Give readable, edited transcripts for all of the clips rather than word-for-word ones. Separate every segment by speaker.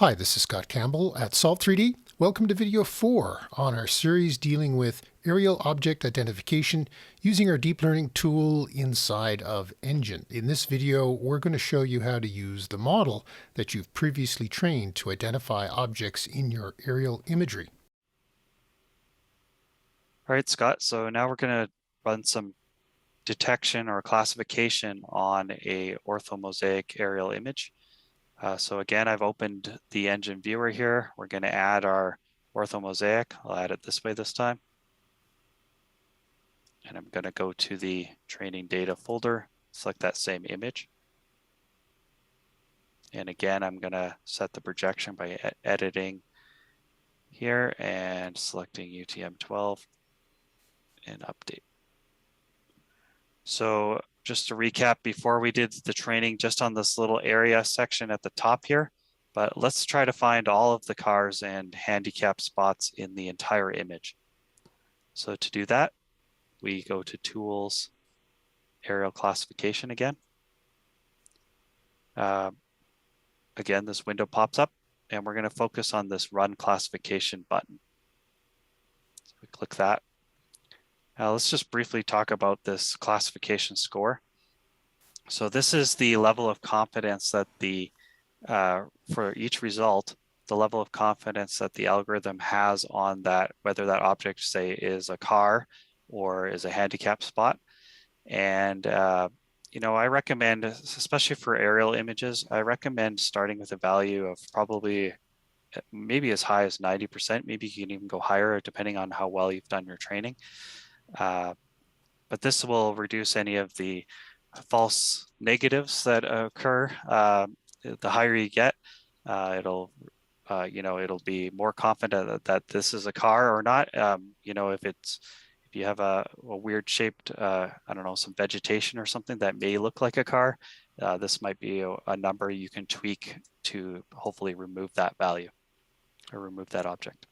Speaker 1: Hi, this is Scott Campbell at Salt3D. Welcome to video 4 on our series dealing with aerial object identification using our deep learning tool inside of Engine. In this video, we're going to show you how to use the model that you've previously trained to identify objects in your aerial imagery.
Speaker 2: All right, Scott, so now we're going to run some detection or classification on a orthomosaic aerial image. So again, I've opened the engine viewer here. We're going to add our orthomosaic. I'll add it this way this time. And I'm going to go to the training data folder, select that same image. And again, I'm going to set the projection by editing here and selecting UTM-12 and update. So just to recap, before we did the training just on this little area section at the top here, but let's try to find all of the cars and handicap spots in the entire image. So to do that, we go to Tools, Aerial Classification again. Again, this window pops up and we're going to focus on this Run Classification button. So we click that. Let's just briefly talk about this classification score. So this is the level of confidence that for each result, the level of confidence that the algorithm has on that, whether that object, say, is a car or is a handicap spot. And, I recommend, especially for aerial images, I recommend starting with a value of probably maybe as high as 90%. Maybe you can even go higher depending on how well you've done your training. But this will reduce any of the false negatives that occur. The higher you get, it'll be more confident that this is a car or not. If you have a weird shaped, some vegetation or something that may look like a car, this might be a number you can tweak to hopefully remove that value or remove that object.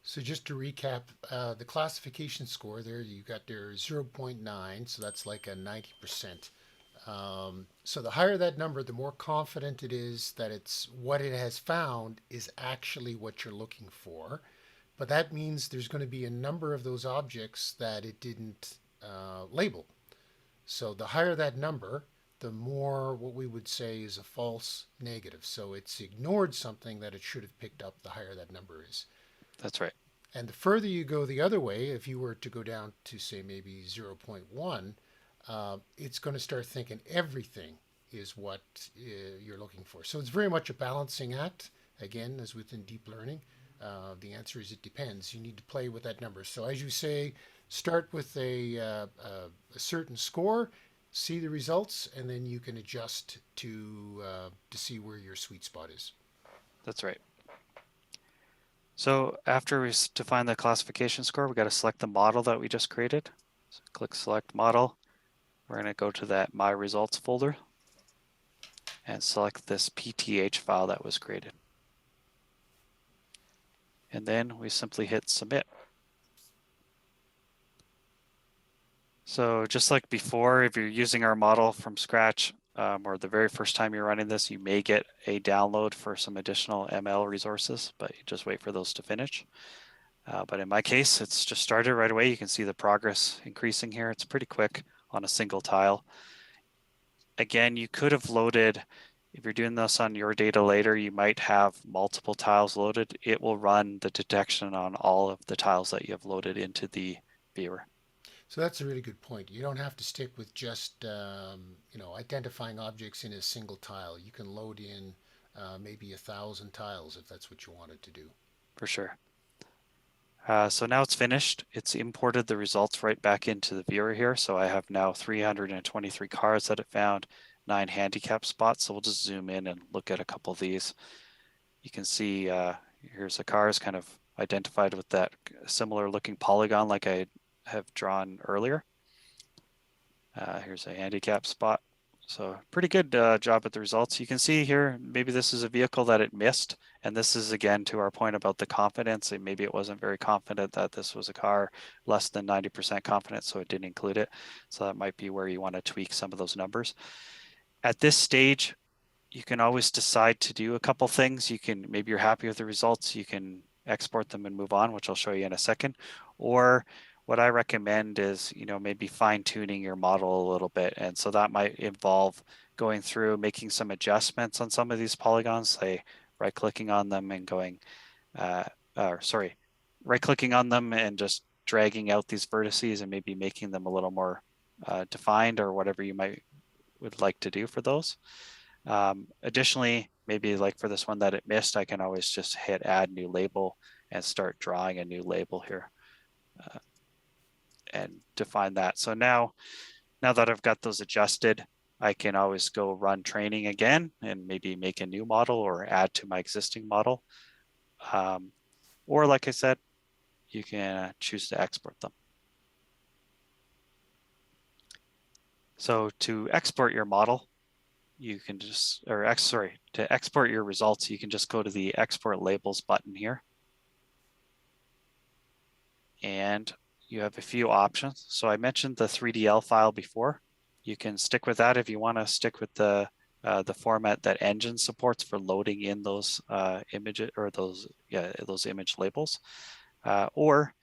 Speaker 1: So just to recap, the classification score there, you got there 0.9, so that's like a 90%. So the higher that number, the more confident it is that it's what it has found is actually what you're looking for. But that means there's going to be a number of those objects that it didn't label. So the higher that number, the more what we would say is a false negative. So it's ignored something that it should have picked up, the higher that number is.
Speaker 2: That's right.
Speaker 1: And the further you go the other way, if you were to go down to, say, maybe 0.1, it's going to start thinking everything is what you're looking for. So it's very much a balancing act. Again, as within deep learning, the answer is it depends. You need to play with that number. So as you say, start with a certain score, see the results, and then you can adjust to see where your sweet spot is.
Speaker 2: That's right. So after we define the classification score, we got to select the model that we just created. So click Select Model. We're going to go to that My Results folder and select this PTH file that was created. And then we simply hit Submit. So just like before, if you're using our model from scratch, or the very first time you're running this, you may get a download for some additional ML resources, but you just wait for those to finish. But in my case, it's just started right away. You can see the progress increasing here. It's pretty quick on a single tile. Again, you could have loaded, if you're doing this on your data later, you might have multiple tiles loaded. It will run the detection on all of the tiles that you have loaded into the viewer.
Speaker 1: So that's a really good point. You don't have to stick with just identifying objects in a single tile. You can load in maybe 1,000 tiles if that's what you wanted to do.
Speaker 2: For sure. So now it's finished. It's imported the results right back into the viewer here. So I have now 323 cars that it found, 9 handicap spots. So we'll just zoom in and look at a couple of these. You can see here's the cars kind of identified with that similar looking polygon like I have drawn earlier. Here's a handicap spot. So pretty good job at the results. You can see here, maybe this is a vehicle that it missed. And this is again to our point about the confidence. Maybe it wasn't very confident that this was a car, less than 90% confident, so it didn't include it. So that might be where you want to tweak some of those numbers. At this stage, you can always decide to do a couple things. Maybe you're happy with the results, you can export them and move on, which I'll show you in a second. Or what I recommend is, maybe fine tuning your model a little bit. And so that might involve going through, making some adjustments on some of these polygons, say right clicking on them and going, right clicking on them and just dragging out these vertices and maybe making them a little more defined, or whatever you would like to do for those. Additionally, maybe like for this one that it missed, I can always just hit add new label and start drawing a new label here and define that. So now that I've got those adjusted, I can always go run training again and maybe make a new model or add to my existing model. Or like I said, you can choose to export them. So to export your model, you can just, to export your results, you can just go to the Export Labels button here. And you have a few options. So I mentioned the 3DL file before. You can stick with that if you want to stick with the format that Engine supports for loading in those images, or those image labels. Or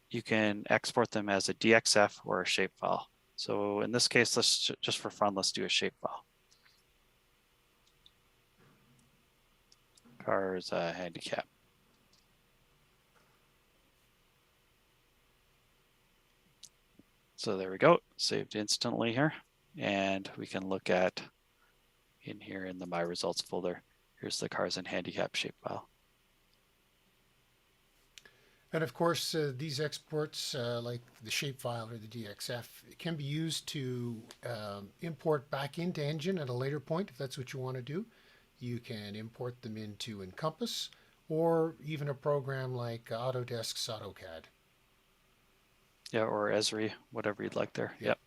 Speaker 2: you can export them as a DXF or a shapefile. So in this case, just for fun, let's do a shapefile. Cars handicap. So there we go, saved instantly here. And we can look at in here in the My Results folder. Here's the cars and handicap shapefile.
Speaker 1: And of course, these exports, like the shapefile or the DXF, can be used to import back into Engine at a later point, if that's what you want to do. You can import them into Encompass, or even a program like Autodesk's AutoCAD.
Speaker 2: Yeah, or Esri, whatever you'd like there. Yep.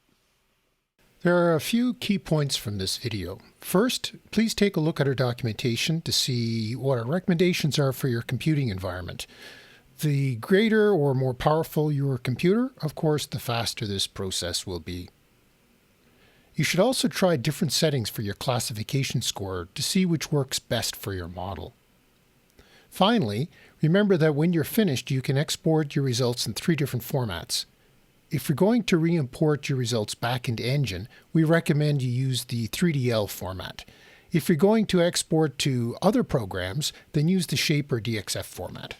Speaker 1: There are a few key points from this video. First, please take a look at our documentation to see what our recommendations are for your computing environment. The greater or more powerful your computer, of course, the faster this process will be. You should also try different settings for your classification score to see which works best for your model. Finally, remember that when you're finished, you can export your results in 3 different formats. If you're going to re-import your results back into Engine, we recommend you use the 3DL format. If you're going to export to other programs, then use the Shape or DXF format.